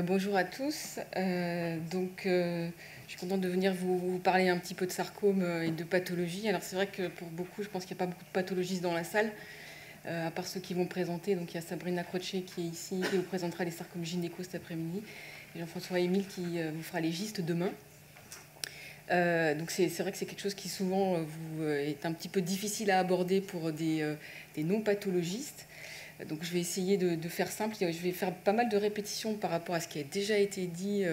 Bonjour à tous. Je suis contente de venir vous parler un petit peu de sarcome et de pathologie. Alors c'est vrai que pour beaucoup, je pense qu'il n'y a pas beaucoup de pathologistes dans la salle, à part ceux qui vont présenter. Donc il y a Sabrina Croce qui est ici, qui vous présentera les sarcomes gynéco cet après-midi, et Jean-François Émile qui vous fera les gystes demain. Donc c'est vrai que c'est quelque chose qui souvent est un petit peu difficile à aborder pour des non-pathologistes. Donc je vais essayer de faire simple. Je vais faire pas mal de répétitions par rapport à ce qui a déjà été dit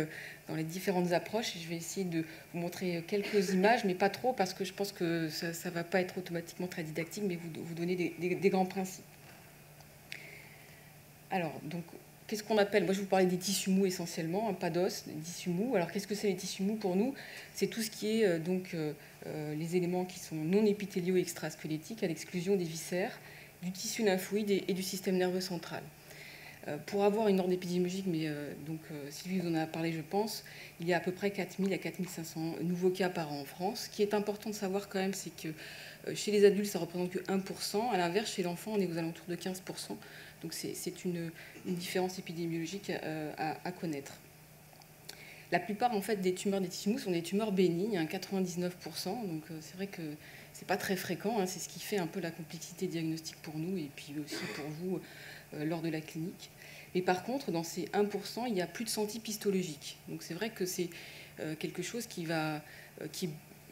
dans les différentes approches. Et je vais essayer de vous montrer quelques images, mais pas trop, parce que je pense que ça ne va pas être automatiquement très didactique, mais vous donner des grands principes. Alors, donc, qu'est-ce qu'on appelle? Moi, je vais vous parler des tissus mous essentiellement, hein, pas d'os, des tissus mous. Alors, qu'est-ce que c'est les tissus mous pour nous? C'est tout ce qui est les éléments qui sont non épithéliaux et extrasquelettiques, à l'exclusion des viscères, du tissu lymphoïde et du système nerveux central. Pour avoir une ordre épidémiologique, mais Sylvie vous en a parlé, je pense, il y a à peu près 4000 à 4500 nouveaux cas par an en France. Ce qui est important de savoir quand même, c'est que chez les adultes, ça ne représente que 1%. À l'inverse, chez l'enfant, on est aux alentours de 15%. Donc c'est une différence épidémiologique à connaître. La plupart en fait, des tumeurs des tissus mous sont des tumeurs bénignes, hein, 99%. Donc c'est vrai que c'est pas très fréquent. Hein, c'est ce qui fait un peu la complexité diagnostique pour nous et puis aussi pour vous lors de la clinique. Mais par contre, dans ces 1%, il y a plus de sentis pistologiques. Donc c'est vrai que c'est quelque chose qui est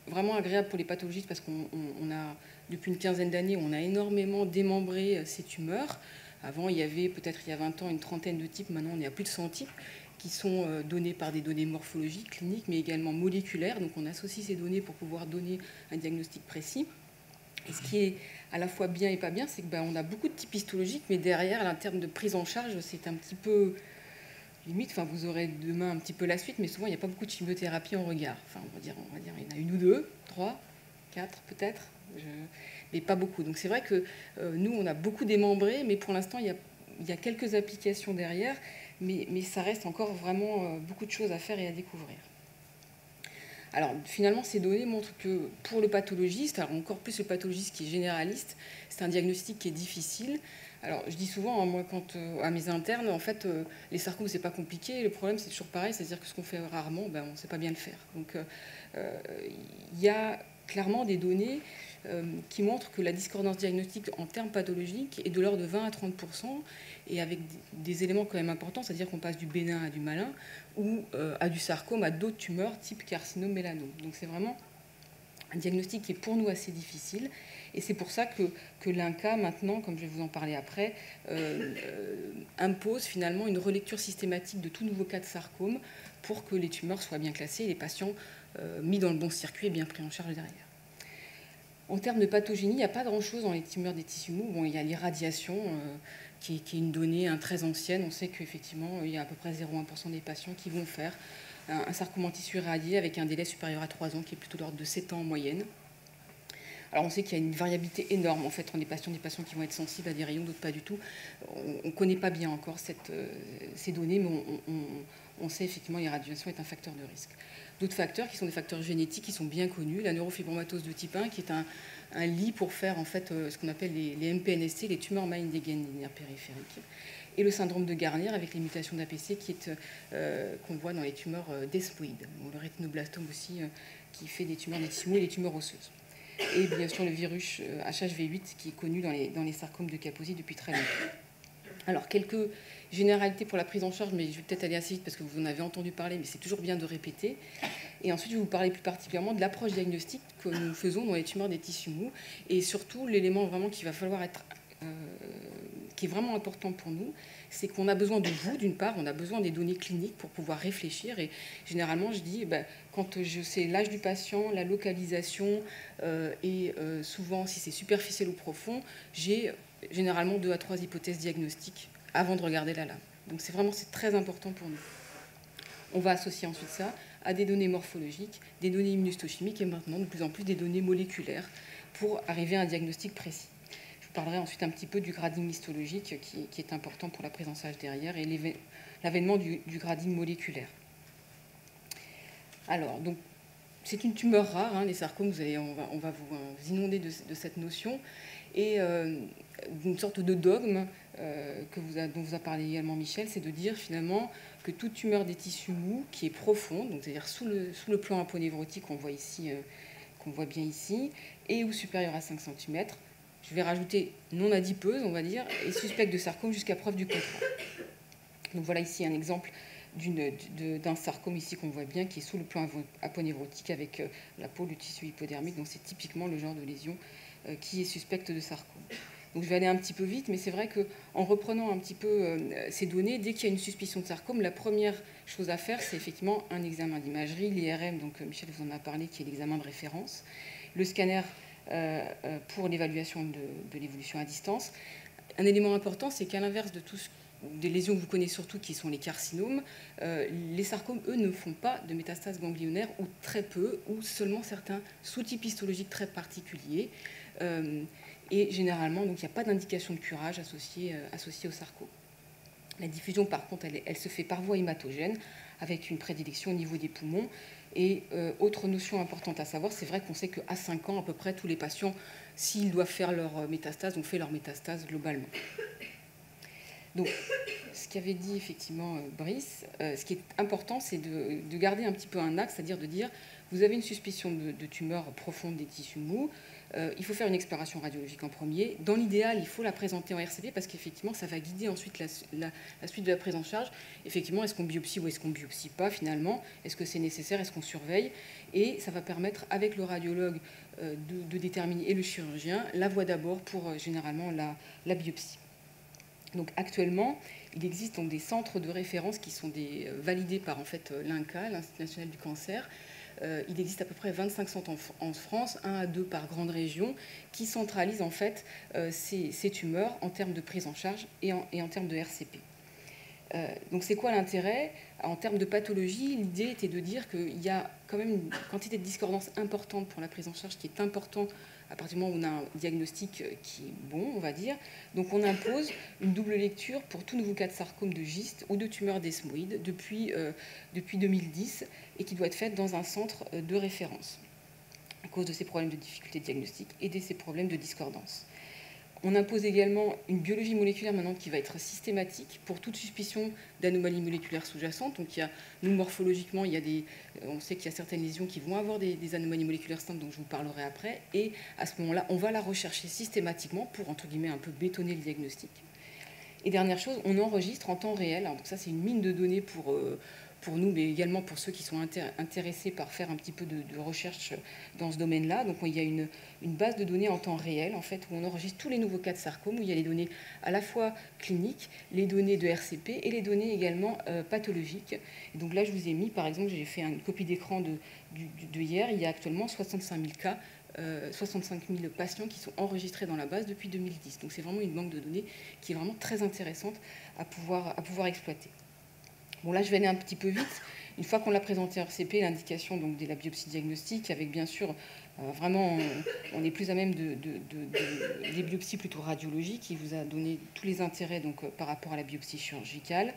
vraiment agréable pour les pathologistes parce qu'on a, depuis une quinzaine d'années, on a énormément démembré ces tumeurs. Avant, il y avait peut-être il y a 20 ans une trentaine de types, maintenant il y a plus de 100 types qui sont donnés par des données morphologiques, cliniques, mais également moléculaires. Donc on associe ces données pour pouvoir donner un diagnostic précis. Et ce qui est à la fois bien et pas bien, c'est qu'on a beaucoup de types histologiques, mais derrière, en termes de prise en charge, c'est un petit peu limite. Enfin, vous aurez demain un petit peu la suite, mais souvent, il n'y a pas beaucoup de chimiothérapie en regard. Enfin, on va dire, il y en a une ou deux, trois, quatre peut-être, mais pas beaucoup. Donc c'est vrai que nous, on a beaucoup démembré, mais pour l'instant, il y a quelques applications derrière, mais ça reste encore vraiment beaucoup de choses à faire et à découvrir. Alors finalement, ces données montrent que pour le pathologiste, alors encore plus le pathologiste qui est généraliste, c'est un diagnostic qui est difficile. Alors je dis souvent, hein, moi, à mes internes, en fait, les sarcomes, c'est pas compliqué. Le problème, c'est toujours pareil, c'est-à-dire que ce qu'on fait rarement, on ne sait pas bien le faire. Donc il y a clairement des données qui montrent que la discordance diagnostique en termes pathologiques est de l'ordre de 20 à 30%, et avec des éléments quand même importants, c'est-à-dire qu'on passe du bénin à du malin, ou à du sarcome, à d'autres tumeurs type carcinome, mélanome. Donc c'est vraiment un diagnostic qui est pour nous assez difficile. Et c'est pour ça que l'INCa, maintenant, comme je vais vous en parler après, impose finalement une relecture systématique de tout nouveau cas de sarcome pour que les tumeurs soient bien classées et les patients mis dans le bon circuit et bien pris en charge derrière. En termes de pathogénie, il n'y a pas grand-chose dans les tumeurs des tissus mous. Bon, il y a l'irradiation, qui est une donnée très ancienne. On sait qu'effectivement, il y a à peu près 0,1% des patients qui vont faire un sarcome en tissu irradié avec un délai supérieur à 3 ans, qui est plutôt de l'ordre de 7 ans en moyenne. Alors on sait qu'il y a une variabilité énorme en fait entre des patients qui vont être sensibles à des rayons, d'autres pas du tout. On ne connaît pas bien encore ces données, mais on sait effectivement que l'irradiation est un facteur de risque. D'autres facteurs qui sont des facteurs génétiques qui sont bien connus, la neurofibromatose de type 1 qui est un lit pour faire en fait ce qu'on appelle les MPNST, les tumeurs malignes des nerfs périphériques, et le syndrome de Garnier avec les mutations d'APC qu'on voit dans les tumeurs desmoïdes. Bon, le rétinoblastome aussi qui fait des tumeurs des tissus mous et des tumeurs osseuses. Et bien sûr le virus HHV8 qui est connu dans les sarcomes de Kaposi depuis très longtemps. Alors, quelques généralités pour la prise en charge, mais je vais peut-être aller assez vite parce que vous en avez entendu parler, mais c'est toujours bien de répéter. Et ensuite, je vais vous parler plus particulièrement de l'approche diagnostique que nous faisons dans les tumeurs des tissus mous, et surtout l'élément vraiment qu'il va falloir être, qui est vraiment important pour nous, c'est qu'on a besoin de vous, d'une part, on a besoin des données cliniques pour pouvoir réfléchir. Et généralement, je dis, quand je sais l'âge du patient, la localisation, et souvent, si c'est superficiel ou profond, j'ai généralement 2 à 3 hypothèses diagnostiques avant de regarder la lame. Donc c'est très important pour nous. On va associer ensuite ça à des données morphologiques, des données immunohistochimiques et maintenant de plus en plus des données moléculaires pour arriver à un diagnostic précis. Je vous parlerai ensuite un petit peu du grading histologique qui est important pour la prise en charge derrière et l'avènement du grading moléculaire. Alors, donc, c'est une tumeur rare, hein, les sarcomes, on va vous inonder de cette notion. Et d'une sorte de dogme dont vous a parlé également Michel, c'est de dire finalement que toute tumeur des tissus mous qui est profonde, donc c'est-à-dire sous le plan aponévrotique qu'on voit ici, qu'on voit bien ici, et ou supérieure à 5 cm, je vais rajouter non adipeuse, on va dire, et suspecte de sarcome jusqu'à preuve du contraire. Donc voilà ici un exemple d'un sarcome ici qu'on voit bien, qui est sous le plan aponévrotique avec la peau, le tissu hypodermique. Donc c'est typiquement le genre de lésion qui est suspecte de sarcome. Donc je vais aller un petit peu vite, mais c'est vrai qu'en reprenant un petit peu ces données, dès qu'il y a une suspicion de sarcome, la première chose à faire, c'est effectivement un examen d'imagerie, l'IRM, donc Michel vous en a parlé, qui est l'examen de référence, le scanner pour l'évaluation de l'évolution à distance. Un élément important, c'est qu'à l'inverse de des lésions que vous connaissez surtout, qui sont les carcinomes, les sarcomes, eux, ne font pas de métastases ganglionnaires, ou très peu, ou seulement certains sous-types histologiques très particuliers. Et généralement, donc, il n'y a pas d'indication de curage associée au sarcome. La diffusion, par contre, elle se fait par voie hématogène, avec une prédilection au niveau des poumons. Et autre notion importante à savoir, c'est vrai qu'on sait qu'à 5 ans, à peu près, tous les patients, s'ils doivent faire leur métastase, ont fait leur métastase globalement. Donc, ce qu'avait dit effectivement Brice, ce qui est important, c'est de garder un petit peu un axe, c'est-à-dire de dire, vous avez une suspicion de tumeur profonde des tissus mous, il faut faire une exploration radiologique en premier. Dans l'idéal, il faut la présenter en RCP parce qu'effectivement, ça va guider ensuite la suite de la prise en charge. Effectivement, est-ce qu'on biopsie ou est-ce qu'on ne biopsie pas finalement? Est-ce que c'est nécessaire? Est-ce qu'on surveille? Et ça va permettre, avec le radiologue, de déterminer, et le chirurgien, la voie d'abord pour généralement la biopsie. Donc actuellement, il existe donc des centres de référence qui sont validés par en fait, l'INCa, l'Institut national du cancer. Il existe à peu près 25 centres en France, 1 à 2 par grande région, qui centralisent en fait ces tumeurs en termes de prise en charge et en termes de RCP. Donc c'est quoi l'intérêt? En termes de pathologie, l'idée était de dire qu'il y a quand même une quantité de discordance importante pour la prise en charge qui est important à partir du moment où on a un diagnostic qui est bon, on va dire. Donc on impose une double lecture pour tout nouveau cas de sarcome de giste ou de tumeur desmoïde depuis 2010 et qui doit être faite dans un centre de référence à cause de ces problèmes de difficulté diagnostique et de ces problèmes de discordance. On impose également une biologie moléculaire maintenant qui va être systématique pour toute suspicion d'anomalies moléculaires sous-jacentes. Donc, morphologiquement, on sait qu'il y a certaines lésions qui vont avoir des anomalies moléculaires simples, dont je vous parlerai après. Et à ce moment-là, on va la rechercher systématiquement pour, entre guillemets, un peu bétonner le diagnostic. Et dernière chose, on enregistre en temps réel. Alors, donc ça, c'est une mine de données pour nous, mais également pour ceux qui sont intéressés par faire un petit peu de recherche dans ce domaine-là. Donc il y a une base de données en temps réel, en fait, où on enregistre tous les nouveaux cas de sarcome, où il y a les données à la fois cliniques, les données de RCP et les données également pathologiques. Et donc là, je vous ai mis, par exemple, j'ai fait une copie d'écran de hier, il y a actuellement 65 000 cas, 65 000 patients qui sont enregistrés dans la base depuis 2010. Donc c'est vraiment une banque de données qui est vraiment très intéressante à pouvoir exploiter. Bon, là, je vais aller un petit peu vite. Une fois qu'on l'a présenté à RCP, l'indication donc, de la biopsie diagnostique, avec bien sûr, vraiment, on est plus à même des biopsies plutôt radiologiques, qui vous a donné tous les intérêts donc, par rapport à la biopsie chirurgicale.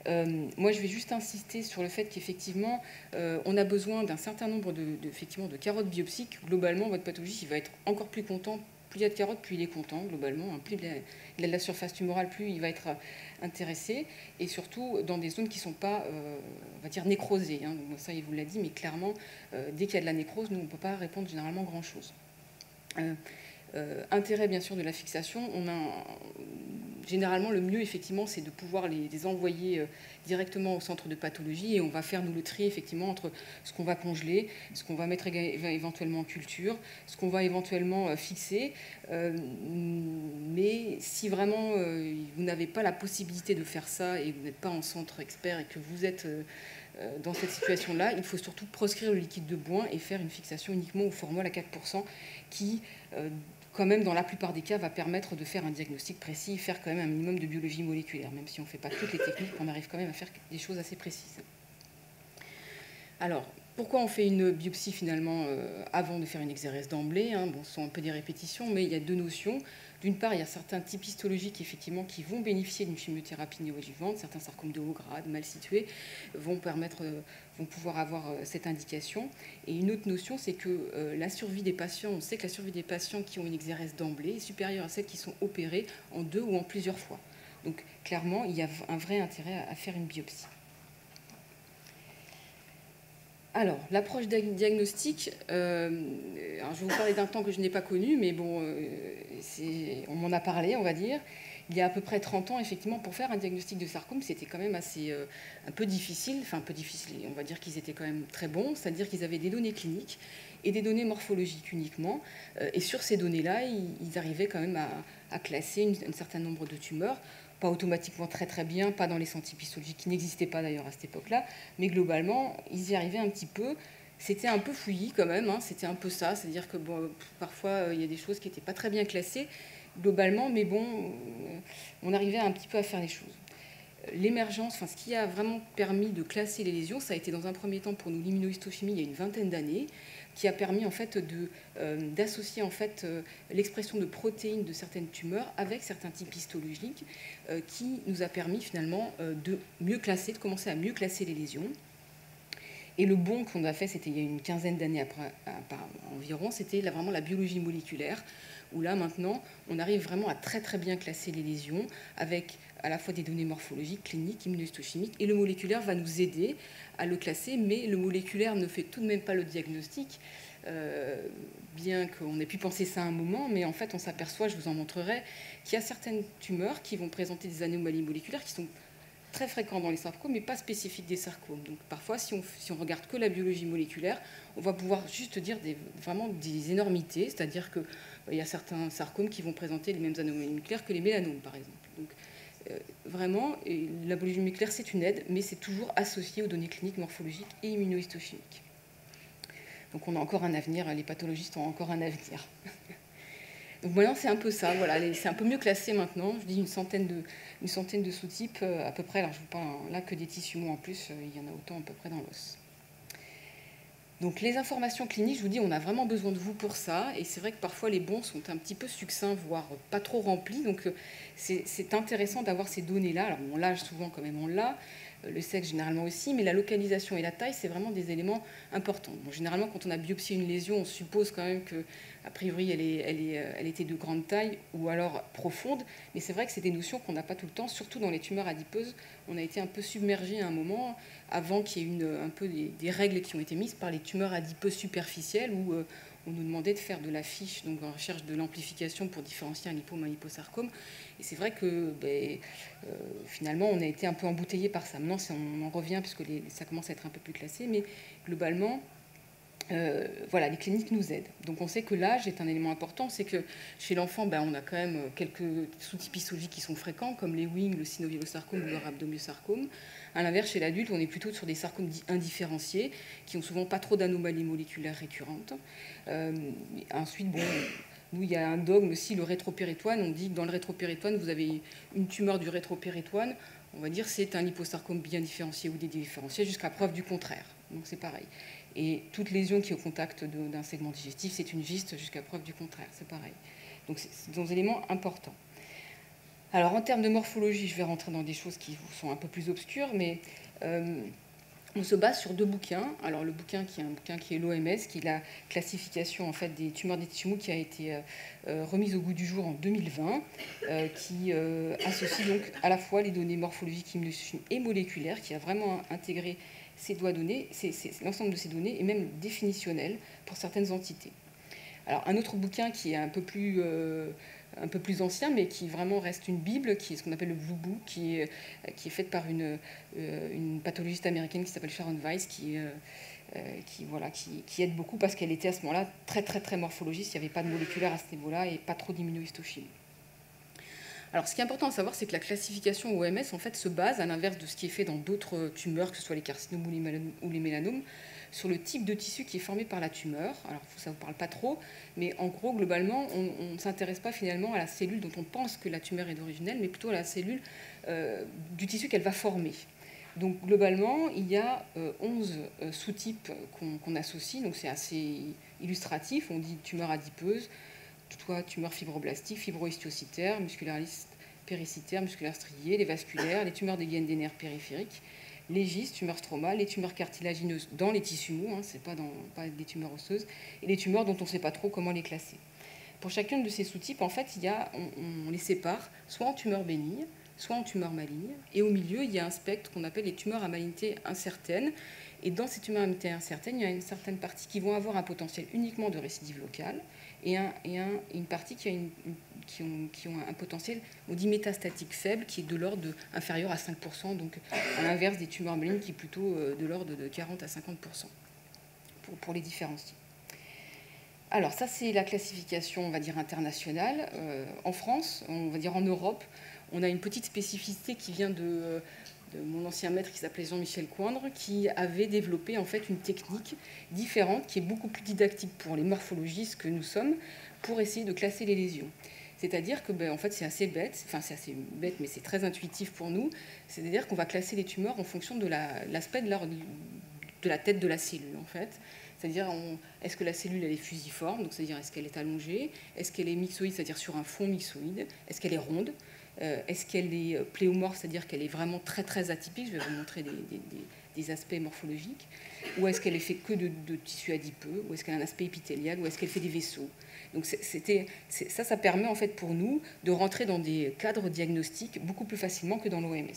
Moi, je vais juste insister sur le fait qu'effectivement, on a besoin d'un certain nombre de carottes biopsiques. Globalement, votre pathologiste il va être encore plus content. Plus il y a de carottes, plus il est content, globalement. Plus il a de la surface tumorale, plus il va être intéressé. Et surtout, dans des zones qui ne sont pas, on va dire, nécrosées. Hein. Donc, ça, il vous l'a dit, mais clairement, dès qu'il y a de la nécrose, nous, on ne peut pas répondre généralement grand-chose. Intérêt, bien sûr, de la fixation. Généralement, le mieux, effectivement, c'est de pouvoir les envoyer directement au centre de pathologie et on va faire, nous, le tri, effectivement, entre ce qu'on va congeler, ce qu'on va mettre éventuellement en culture, ce qu'on va éventuellement fixer. Mais si vraiment vous n'avez pas la possibilité de faire ça et vous n'êtes pas en centre expert et que vous êtes dans cette situation-là, il faut surtout proscrire le liquide de Boin et faire une fixation uniquement au formol à 4% qui quand même, dans la plupart des cas, va permettre de faire un diagnostic précis, faire quand même un minimum de biologie moléculaire. Même si on ne fait pas toutes les techniques, on arrive quand même à faire des choses assez précises. Alors, Pourquoi on fait une biopsie finalement avant de faire une exérèse d'emblée, hein? Bon, ce sont un peu des répétitions, mais il y a deux notions. D'une part, il y a certains types histologiques effectivement qui vont bénéficier d'une chimiothérapie néoadjuvante. Certains sarcomes de haut grade, mal situés, vont pouvoir avoir cette indication. Et une autre notion, c'est que la survie des patients, on sait que la survie des patients qui ont une exérèse d'emblée est supérieure à celles qui sont opérées en 2 ou en plusieurs fois. Donc clairement, il y a un vrai intérêt à faire une biopsie. Alors, l'approche diagnostique, alors je vais vous parler d'un temps que je n'ai pas connu, mais bon, on m'en a parlé, on va dire. Il y a à peu près 30 ans, effectivement, pour faire un diagnostic de sarcome, c'était quand même assez un peu difficile, enfin un peu difficile, on va dire qu'ils étaient quand même très bons, c'est-à-dire qu'ils avaient des données cliniques et des données morphologiques uniquement, et sur ces données-là, ils arrivaient quand même à classer un certain nombre de tumeurs, pas automatiquement très très bien, pas dans les centres histologiques qui n'existaient pas d'ailleurs à cette époque-là, mais globalement, ils y arrivaient un petit peu. C'était un peu fouillis quand même, hein, c'était un peu ça, c'est-à-dire que bon, parfois il y a des choses qui n'étaient pas très bien classées globalement, mais bon, on arrivait un petit peu à faire les choses. L'émergence, enfin, ce qui a vraiment permis de classer les lésions, ça a été dans un premier temps pour nous l'immunohistochimie il y a une vingtaine d'années, qui a permis en fait d'associer en fait l'expression de protéines de certaines tumeurs avec certains types histologiques, qui nous a permis finalement de mieux classer, de commencer à mieux classer les lésions. Et le bond qu'on a fait, c'était il y a une quinzaine d'années environ, c'était vraiment la biologie moléculaire, où là maintenant, on arrive vraiment à très très bien classer les lésions avec à la fois des données morphologiques, cliniques, immunohistochimiques, et le moléculaire va nous aider à le classer, mais le moléculaire ne fait tout de même pas le diagnostic, bien qu'on ait pu penser ça à un moment, mais en fait on s'aperçoit, je vous en montrerai, qu'il y a certaines tumeurs qui vont présenter des anomalies moléculaires qui sont très fréquent dans les sarcomes, mais pas spécifique des sarcomes. Donc parfois, si on regarde que la biologie moléculaire, on va pouvoir juste dire vraiment des énormités, c'est-à-dire qu'il y a certains sarcomes qui vont présenter les mêmes anomalies moléculaires que les mélanomes, par exemple. Donc vraiment, la biologie moléculaire, c'est une aide, mais c'est toujours associé aux données cliniques, morphologiques et immunohistochimiques. Donc on a encore un avenir, les pathologistes ont encore un avenir. Donc maintenant, c'est un peu ça, voilà, c'est un peu mieux classé maintenant. Je dis une centaine de sous-types à peu près. Alors je ne vous parle là que des tissus mous en plus, il y en a autant à peu près dans l'os. Donc les informations cliniques, je vous dis, on a vraiment besoin de vous pour ça. Et c'est vrai que parfois les bons sont un petit peu succincts, voire pas trop remplis. Donc c'est intéressant d'avoir ces données-là. Alors mon l'âge, souvent quand même on l'a. Le sexe généralement aussi, mais la localisation et la taille, c'est vraiment des éléments importants. Bon, généralement, quand on a biopsié une lésion, on suppose quand même que, a priori, elle était de grande taille ou alors profonde, mais c'est vrai que c'est des notions qu'on n'a pas tout le temps, surtout dans les tumeurs adipeuses. On a été un peu submergé à un moment, avant qu'il y ait un peu des règles qui ont été mises par les tumeurs adipeuses superficielles, où on nous demandait de faire de la fiche, donc en recherche de l'amplification pour différencier un lipome, un liposarcome. Et c'est vrai que finalement, on a été un peu embouteillé par ça. Maintenant, on en revient puisque ça commence à être un peu plus classé, mais globalement, voilà, les cliniques nous aident. Donc on sait que l'âge est un élément important. C'est que chez l'enfant, on a quand même quelques sous-types histologiques qui sont fréquents, comme les WING, le synovial-sarcome ou le rhabdomyosarcome. À l'inverse, chez l'adulte, on est plutôt sur des sarcomes dits indifférenciés, qui n'ont souvent pas trop d'anomalies moléculaires récurrentes. Ensuite, nous, il y a un dogme aussi, le rétropéritoine. On dit que dans le rétropéritoine, vous avez une tumeur du rétropéritoine. On va dire c'est un liposarcome bien différencié ou dédifférencié jusqu'à preuve du contraire. Donc c'est pareil. Et toute lésion qui est au contact d'un segment digestif, c'est une gyste jusqu'à preuve du contraire. C'est pareil. Donc c'est des éléments importants. Alors en termes de morphologie, je vais rentrer dans des choses qui sont un peu plus obscures, mais on se base sur deux bouquins. Alors le bouquin qui est un bouquin qui est l'OMS, qui est la classification en fait des tumeurs des tissus mous, qui a été remise au goût du jour en 2020, qui associe donc à la fois les données morphologiques, immunologiques et moléculaires, qui a vraiment intégré ces données, l'ensemble de ces données, et même définitionnelles pour certaines entités. Alors un autre bouquin qui est un peu plus ancien, mais qui vraiment reste une bible, qui est ce qu'on appelle le Blue Book, qui est faite par une pathologiste américaine qui s'appelle Sharon Weiss, qui aide beaucoup parce qu'elle était à ce moment-là très très très morphologiste. Il n'y avait pas de moléculaire à ce niveau-là et pas trop d'immunohistochimie. Alors, ce qui est important à savoir, c'est que la classification OMS en fait se base, à l'inverse de ce qui est fait dans d'autres tumeurs, que ce soit les carcinomes ou les mélanomes, sur le type de tissu qui est formé par la tumeur. Alors, ça ne vous parle pas trop, mais en gros, globalement, on ne s'intéresse pas finalement à la cellule dont on pense que la tumeur est d'origine, mais plutôt à la cellule du tissu qu'elle va former. Donc globalement, il y a 11 sous-types qu'on associe, donc c'est assez illustratif. On dit tumeur adipeuse, tumeur fibroblastique, fibrohistiocytaire, musculariste péricytaire, musculaire striée, les vasculaires, les tumeurs des gaines des nerfs périphériques, les gystes, tumeurs stromales, les tumeurs cartilagineuses dans les tissus mous, hein, c'est pas des tumeurs osseuses, et les tumeurs dont on ne sait pas trop comment les classer. Pour chacun de ces sous-types, en fait, on les sépare soit en tumeurs bénignes, soit en tumeurs malignes, et au milieu, il y a un spectre qu'on appelle les tumeurs à malignité incertaine. Et dans ces tumeurs à malignité incertaine, il y a une certaine partie qui vont avoir un potentiel uniquement de récidive locale, et une partie qui ont un potentiel, on dit métastatique faible, qui est de l'ordre inférieur à 5%, donc à l'inverse des tumeurs malignes qui est plutôt de l'ordre de 40 à 50% pour les différencier. Alors ça, c'est la classification, on va dire, internationale. En France, on va dire en Europe, on a une petite spécificité qui vient de mon ancien maître qui s'appelait Jean-Michel Coindre, qui avait développé en fait une technique différente qui est beaucoup plus didactique pour les morphologistes que nous sommes pour essayer de classer les lésions. C'est-à-dire que en fait, c'est assez bête, mais c'est très intuitif pour nous. C'est-à-dire qu'on va classer les tumeurs en fonction de l'aspect de la tête de la cellule, en fait. C'est-à-dire, est-ce que la cellule elle est fusiforme, donc c'est-à-dire est-ce qu'elle est allongée, est-ce qu'elle est myxoïde, c'est-à-dire sur un fond myxoïde, est-ce qu'elle est ronde, est-ce qu'elle est pléomorphe, c'est-à-dire qu'elle est vraiment très très atypique, je vais vous montrer des aspects morphologiques, ou est-ce qu'elle est faite que de tissu adipeux, ou est-ce qu'elle a un aspect épithélial, ou est-ce qu'elle fait des vaisseaux. Donc ça permet en fait pour nous de rentrer dans des cadres diagnostiques beaucoup plus facilement que dans l'OMS.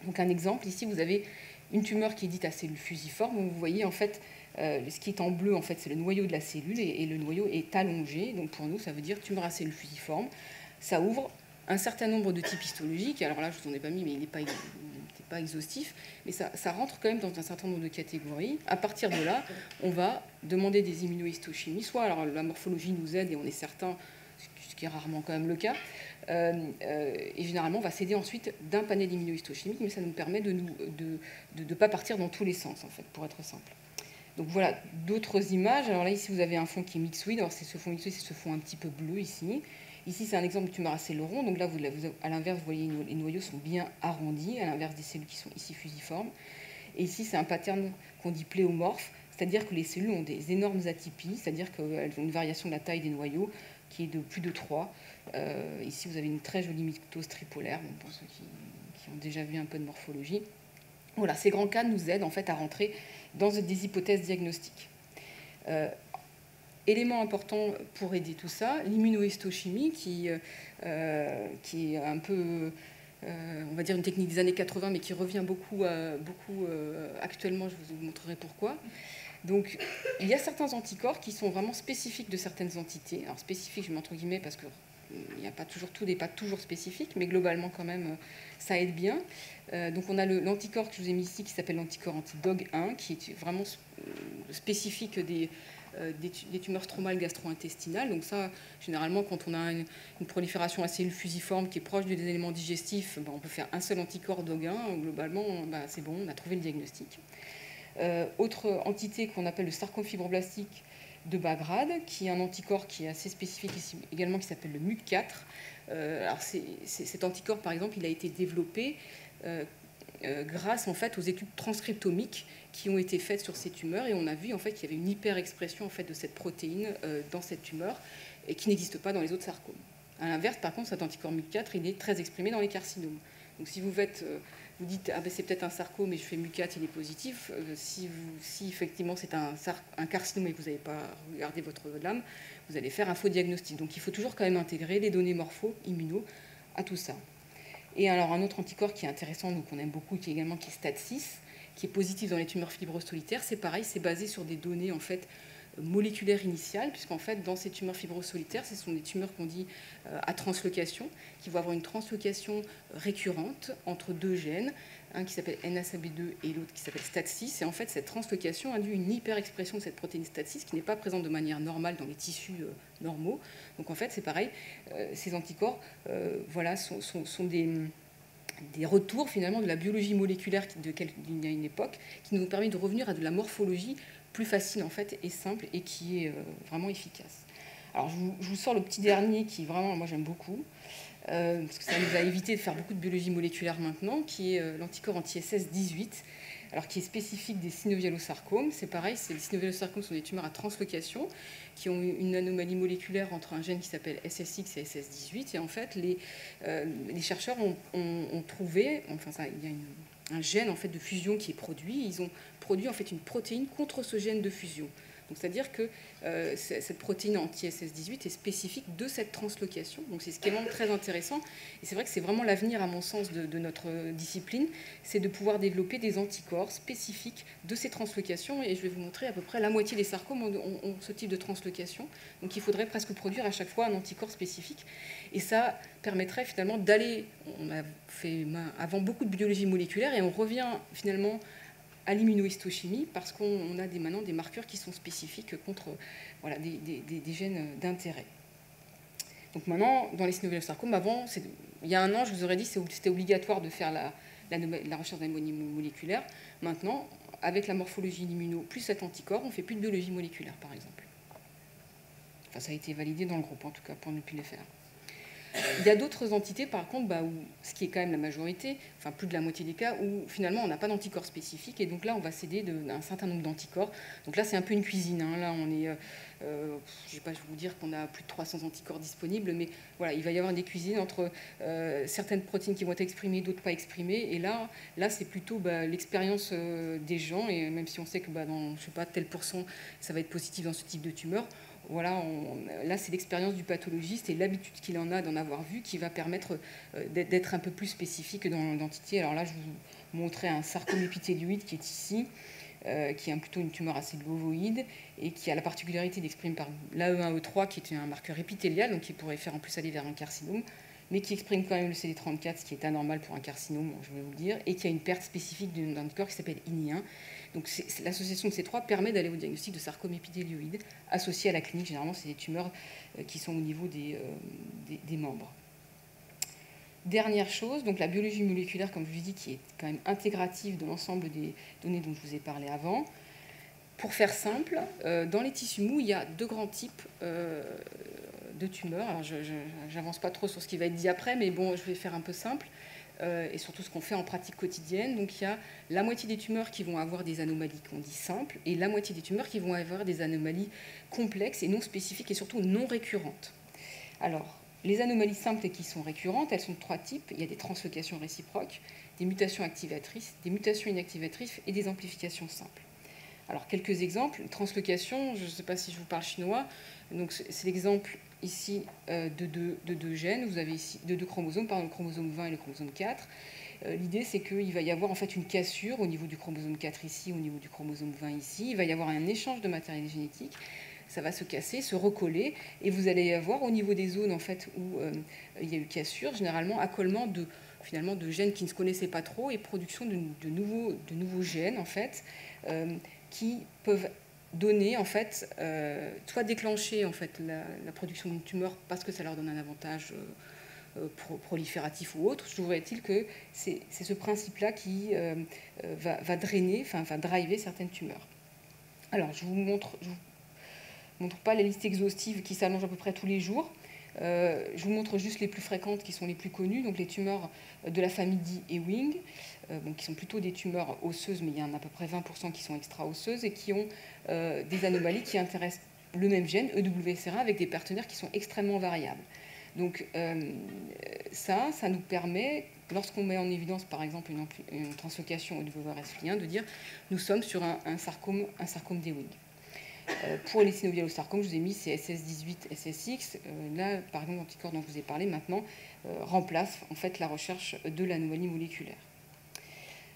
Donc un exemple, ici vous avez une tumeur qui est dite à cellule fusiforme, où vous voyez en fait ce qui est en bleu, en fait, c'est le noyau de la cellule, et le noyau est allongé. Donc pour nous, ça veut dire tumeur à cellule fusiforme. Ça ouvre un certain nombre de types histologiques. Alors là, je ne vous en ai pas mis, mais il n'est pas exhaustif. Mais ça rentre quand même dans un certain nombre de catégories. À partir de là, on va demander des immunohistochimies. Soit alors, la morphologie nous aide et on est certain, ce qui est rarement quand même le cas. Et généralement, on va s'aider ensuite d'un panel d'immunohistochimiques, mais ça nous permet de ne pas partir dans tous les sens, en fait, pour être simple. Donc voilà, d'autres images. Alors là, ici, vous avez un fond qui est myxoïde. Alors, c'est ce fond myxoïde, c'est ce fond un petit peu bleu ici. Ici, c'est un exemple de tumeur à cellules rondes. Donc là, à l'inverse, vous voyez, les noyaux sont bien arrondis, à l'inverse des cellules qui sont ici fusiformes. Et ici, c'est un pattern qu'on dit pléomorphe, c'est-à-dire que les cellules ont des énormes atypies, c'est-à-dire qu'elles ont une variation de la taille des noyaux qui est de plus de 3. Ici, vous avez une très jolie mitose tripolaire, pour ceux qui ont déjà vu un peu de morphologie. Voilà, ces grands cas nous aident en fait à rentrer dans des hypothèses diagnostiques. Élément important pour aider tout ça, l'immunohistochimie qui est un peu, on va dire, une technique des années 80, mais qui revient beaucoup actuellement, je vous montrerai pourquoi. Donc, il y a certains anticorps qui sont vraiment spécifiques de certaines entités. Alors, spécifiques, je mets entre guillemets, parce que il n'y a pas toujours tout n'est pas toujours spécifique, mais globalement quand même ça aide bien. Donc on a l'anticorps que je vous ai mis ici qui s'appelle l'anticorps anti-DOG1 qui est vraiment spécifique des tumeurs stromales gastro-intestinales. Donc ça, généralement, quand on a une prolifération à cellules fusiformes qui est proche des éléments digestifs, on peut faire un seul anticorps DOG1. Globalement, c'est bon, on a trouvé le diagnostic. Autre entité qu'on appelle le sarcome fibroblastique de bas grade, qui est un anticorps qui est assez spécifique ici, également, qui s'appelle le MUC4. Alors cet anticorps, par exemple, il a été développé grâce en fait aux études transcriptomiques qui ont été faites sur ces tumeurs, et on a vu en fait qu'il y avait une hyperexpression en fait de cette protéine dans cette tumeur et qui n'existe pas dans les autres sarcomes. À l'inverse, par contre, cet anticorps MUC4, il est très exprimé dans les carcinomes. Donc si vous dites c'est peut-être un sarcome, mais je fais MUC4, il est positif. Si effectivement c'est un carcinome et que vous n'avez pas regardé votre lame, vous allez faire un faux diagnostic. Donc il faut toujours quand même intégrer les données morpho, immuno à tout ça. Et alors un autre anticorps qui est intéressant, donc on aime beaucoup, qui est STAT6, qui est positif dans les tumeurs fibrosolitaires. C'est pareil, c'est basé sur des données en fait moléculaires initiales, puisqu'en fait dans ces tumeurs fibrosolitaires, ce sont des tumeurs qu'on dit à translocation, qui vont avoir une translocation récurrente entre deux gènes, un qui s'appelle NSAB2 et l'autre qui s'appelle STAT6. Et en fait, cette translocation induit une hyperexpression de cette protéine STAT6 qui n'est pas présente de manière normale dans les tissus normaux. Donc en fait, c'est pareil, ces anticorps sont des retours finalement de la biologie moléculaire d'il y a une époque, qui nous ont permis de revenir à de la morphologie plus facile en fait et simple et qui est vraiment efficace. Alors je vous sors le petit dernier qui vraiment, moi j'aime beaucoup. parce que ça nous a évité de faire beaucoup de biologie moléculaire maintenant, qui est l'anticorps anti-SS18, alors qui est spécifique des synovialosarcomes. C'est pareil, les synovialosarcomes sont des tumeurs à translocation qui ont une anomalie moléculaire entre un gène qui s'appelle SSX et SS18. Et en fait, les chercheurs ont trouvé, enfin, il y a un gène en fait, de fusion qui est produit. Ils ont produit en fait, une protéine contre ce gène de fusion. C'est-à-dire que cette protéine anti-SS18 est spécifique de cette translocation. Donc c'est ce qui est vraiment très intéressant. Et c'est vrai que c'est vraiment l'avenir, à mon sens, de notre discipline, c'est de pouvoir développer des anticorps spécifiques de ces translocations. Et je vais vous montrer à peu près la moitié des sarcomes ont ce type de translocation. Donc il faudrait presque produire à chaque fois un anticorps spécifique. Et ça permettrait finalement d'aller... On a fait avant beaucoup de biologie moléculaire et on revient finalement à l'immunohistochimie, parce qu'on a maintenant des marqueurs qui sont spécifiques contre voilà, des gènes d'intérêt. Donc maintenant, dans les synovialosarcomes, avant, il y a un an, je vous aurais dit que c'était obligatoire de faire la recherche d'anomalie moléculaire. Maintenant, avec la morphologie d'immuno plus cet anticorps, on ne fait plus de biologie moléculaire, par exemple. Enfin, ça a été validé dans le groupe, en tout cas, pour ne plus les faire. Il y a d'autres entités, par contre, ce qui est quand même la majorité, enfin plus de la moitié des cas, où finalement on n'a pas d'anticorps spécifique, et donc là on va s'aider d'un certain nombre d'anticorps. Donc là c'est un peu une cuisine, hein. Là on est, je ne vais pas vous dire qu'on a plus de 300 anticorps disponibles, mais voilà, il va y avoir des cuisines entre certaines protéines qui vont être exprimées, d'autres pas exprimées, et là c'est plutôt l'expérience des gens, et même si on sait que dans, je sais pas, tel pourcent ça va être positif dans ce type de tumeur, voilà, là, c'est l'expérience du pathologiste et l'habitude qu'il en a d'en avoir vu qui va permettre d'être un peu plus spécifique dans l'identité. Alors là, je vous montrais un sarcome épithélioïde qui est ici, qui est plutôt une tumeur assez ovoïde et qui a la particularité d'exprimer par l'AE1E3, qui est un marqueur épithélial, donc qui pourrait faire en plus aller vers un carcinome, mais qui exprime quand même le CD34, ce qui est anormal pour un carcinome, je vais vous le dire, et qui a une perte spécifique d'un corps qui s'appelle INI1. Donc l'association de ces trois permet d'aller au diagnostic de sarcome épithélioïde associé à la clinique. Généralement, c'est des tumeurs qui sont au niveau des membres. Dernière chose, donc la biologie moléculaire, comme je vous ai dit, qui est quand même intégrative de l'ensemble des données dont je vous ai parlé avant. Pour faire simple, dans les tissus mous, il y a deux grands types de tumeurs. Alors, je n'avance pas trop sur ce qui va être dit après, mais bon, je vais faire un peu simple. Et surtout ce qu'on fait en pratique quotidienne. Donc il y a la moitié des tumeurs qui vont avoir des anomalies qu'on dit simples et la moitié des tumeurs qui vont avoir des anomalies complexes et non spécifiques et surtout non récurrentes. Alors, les anomalies simples et qui sont récurrentes, elles sont de trois types. Il y a des translocations réciproques, des mutations activatrices, des mutations inactivatrices et des amplifications simples. Alors, quelques exemples. Translocation, je ne sais pas si je vous parle chinois, donc c'est l'exemple ici de deux gènes, vous avez ici de deux chromosomes, pardon, le chromosome 20 et le chromosome 4. L'idée, c'est qu'il va y avoir en fait une cassure au niveau du chromosome 4 ici, au niveau du chromosome 20 ici. Il va y avoir un échange de matériel génétique. Ça va se casser, se recoller, et vous allez avoir au niveau des zones en fait, où il y a eu cassure, généralement accolement de gènes qui ne se connaissaient pas trop et production de nouveaux gènes en fait, qui peuvent donner, en fait, soit déclencher en fait, la production d'une tumeur parce que ça leur donne un avantage prolifératif ou autre. Toujours est-il que c'est ce principe-là qui va drainer, enfin va driver certaines tumeurs. Alors, je vous montre pas les listes exhaustives qui s'allongent à peu près tous les jours. Je vous montre juste les plus fréquentes qui sont les plus connues, donc les tumeurs de la famille D-Ewing, qui sont plutôt des tumeurs osseuses, mais il y en a à peu près 20% qui sont extra-osseuses et qui ont des anomalies qui intéressent le même gène, EWSR1, avec des partenaires qui sont extrêmement variables. Donc ça nous permet, lorsqu'on met en évidence par exemple une translocation EWSR1, de dire nous sommes sur un sarcome D-Ewing. Pour les synovialosarcomes, je vous ai mis ces SS18, SSX. Là, par exemple, l'anticorps dont je vous ai parlé maintenant remplace en fait la recherche de l'anomalie moléculaire.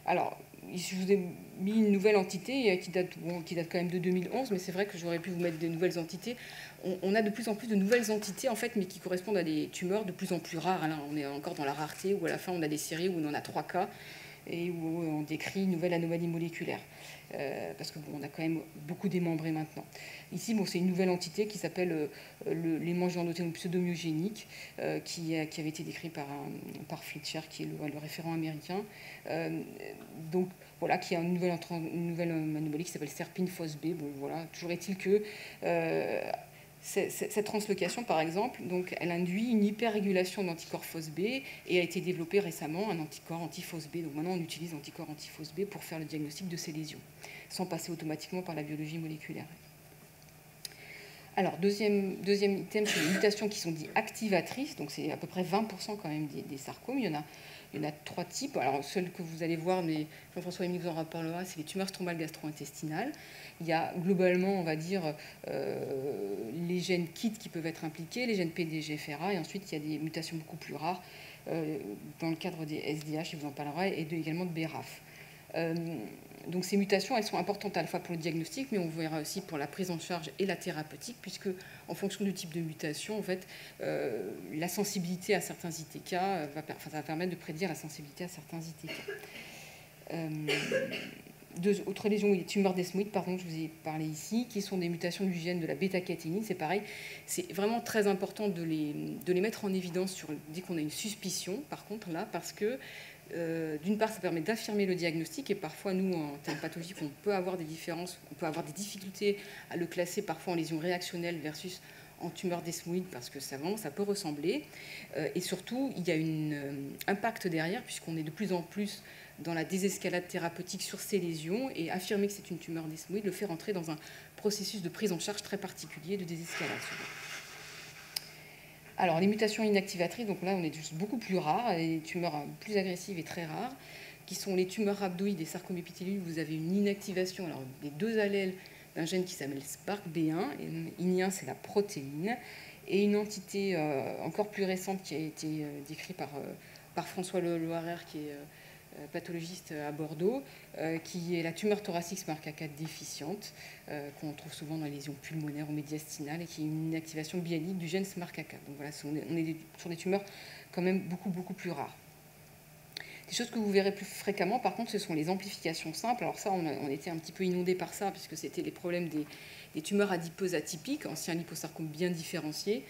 Alors, je vous ai mis une nouvelle entité qui date quand même de 2011, mais c'est vrai que j'aurais pu vous mettre de nouvelles entités. On a de plus en plus de nouvelles entités, en fait, mais qui correspondent à des tumeurs de plus en plus rares. Là, on est encore dans la rareté, où à la fin, on a des séries où on en a 3 cas, et où on décrit une nouvelle anomalie moléculaire. Parce qu'on a quand même beaucoup démembré maintenant. Ici, c'est une nouvelle entité qui s'appelle les mangiandothélium pseudomyogénique, qui avait été décrit par Fletcher, qui est le référent américain. Donc, voilà, qui a une nouvelle anomalie qui s'appelle Serpine Fos B. Bon, voilà, toujours est-il que Cette translocation, par exemple, donc, elle induit une hyperrégulation d'anticorps FOSB et a été développé récemment un anticorps anti-FOSB. Donc maintenant, on utilise l'anticorps anti-FOSB pour faire le diagnostic de ces lésions, sans passer automatiquement par la biologie moléculaire. Alors, deuxième item, c'est les mutations qui sont dites activatrices. Donc c'est à peu près 20% quand même des sarcomes. Il y en a 3 types. Alors, celle que vous allez voir, mais Jean-François Émile vous en reparlera, c'est les tumeurs stromales gastro-intestinales. Il y a globalement, on va dire, les gènes KIT qui peuvent être impliqués, les gènes PDGFRA, et ensuite il y a des mutations beaucoup plus rares dans le cadre des SDH, je vous en parlerai, et également de BRAF. Donc ces mutations, elles sont importantes à la fois pour le diagnostic, mais on verra aussi pour la prise en charge et la thérapeutique, puisque en fonction du type de mutation, en fait, la sensibilité à certains ITK va permettre de prédire la sensibilité à certains ITK. Deux autres lésions, oui, les tumeurs desmoïdes, pardon, je vous ai parlé ici, qui sont des mutations du gène de la bêta-caténine. C'est pareil, c'est vraiment très important de les mettre en évidence dès qu'on a une suspicion, par contre, là, parce que d'une part, ça permet d'affirmer le diagnostic, et parfois, nous, en termes pathologiques, on peut avoir des différences, on peut avoir des difficultés à le classer, parfois en lésion réactionnelle versus en tumeur desmoïde, parce que ça peut ressembler. Et surtout, il y a un impact derrière, puisqu'on est de plus en plus dans la désescalade thérapeutique sur ces lésions, et affirmer que c'est une tumeur desmoïde le fait rentrer dans un processus de prise en charge très particulier de désescalade. Alors, les mutations inactivatrices, donc là, on est juste beaucoup plus rares, les tumeurs plus agressives et très rares, qui sont les tumeurs rhabdoïdes et sarcomes épithéliaux. Vous avez une inactivation, alors des 2 allèles d'un gène qui s'appelle SPARC-B1, et INI1, c'est la protéine, et une entité encore plus récente qui a été décrite par François Loirer, qui est pathologiste à Bordeaux, qui est la tumeur thoracique SMARCA4 déficiente, qu'on trouve souvent dans les lésions pulmonaires ou médiastinales, et qui est une inactivation biallelique du gène SMARCA4. Donc voilà, on est sur des tumeurs quand même beaucoup plus rares. Des choses que vous verrez plus fréquemment, par contre, ce sont les amplifications simples. Alors ça, on était un petit peu inondé par ça, puisque c'était les problèmes des tumeurs adipeuses atypiques, anciens liposarcomes bien différenciés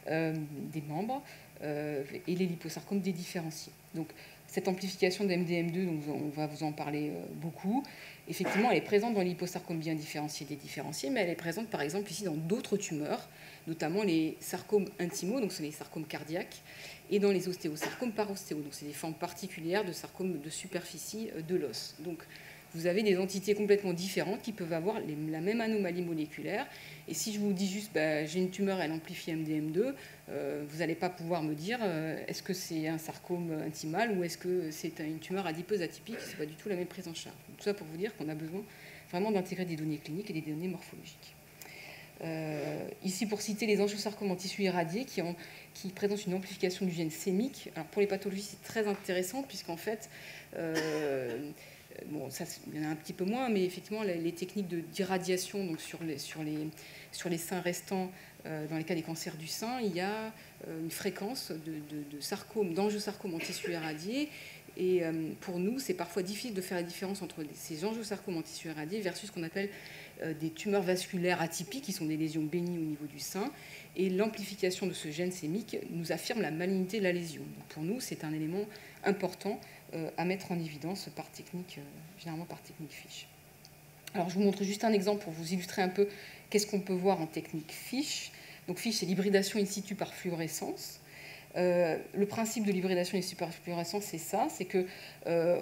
des membres, et les liposarcomes dédifférenciés. Donc, cette amplification de MDM2, donc on va vous en parler beaucoup, effectivement, elle est présente dans les liposarcomes bien différenciés, dédifférenciés, mais elle est présente, par exemple, ici dans d'autres tumeurs, notamment les sarcomes intimaux, donc c'est les sarcomes cardiaques, et dans les ostéosarcomes parostéaux. Donc c'est des formes particulières de sarcomes de superficie de l'os. Donc vous avez des entités complètement différentes qui peuvent avoir la même anomalie moléculaire. Et si je vous dis juste, j'ai une tumeur, elle amplifie MDM2, vous n'allez pas pouvoir me dire, est-ce que c'est un sarcome intimal ou est-ce que c'est une tumeur adipeuse atypique. Ce n'est pas du tout la même prise en charge. Donc, tout ça pour vous dire qu'on a besoin vraiment d'intégrer des données cliniques et des données morphologiques. Ici, pour citer les angiosarcomes en tissu irradié qui présentent une amplification du gène sémique. Alors pour les pathologies, c'est très intéressant puisqu'en fait, bon, ça, il y en a un petit peu moins, mais effectivement, les techniques d'irradiation donc sur les seins restants, dans les cas des cancers du sein, il y a une fréquence de sarcomes, d'angiosarcomes en tissu irradié. Et pour nous, c'est parfois difficile de faire la différence entre ces angiosarcomes en tissu irradié versus ce qu'on appelle des tumeurs vasculaires atypiques, qui sont des lésions bénies au niveau du sein. Et l'amplification de ce gène sémique nous affirme la malignité de la lésion. Donc pour nous, c'est un élément important à mettre en évidence par technique, généralement par technique FISH. Alors je vous montre juste un exemple pour vous illustrer un peu qu'est-ce qu'on peut voir en technique FISH. Donc FISH, c'est l'hybridation in situ par fluorescence. Le principe de l'hybridation in situ par fluorescence, c'est ça, c'est que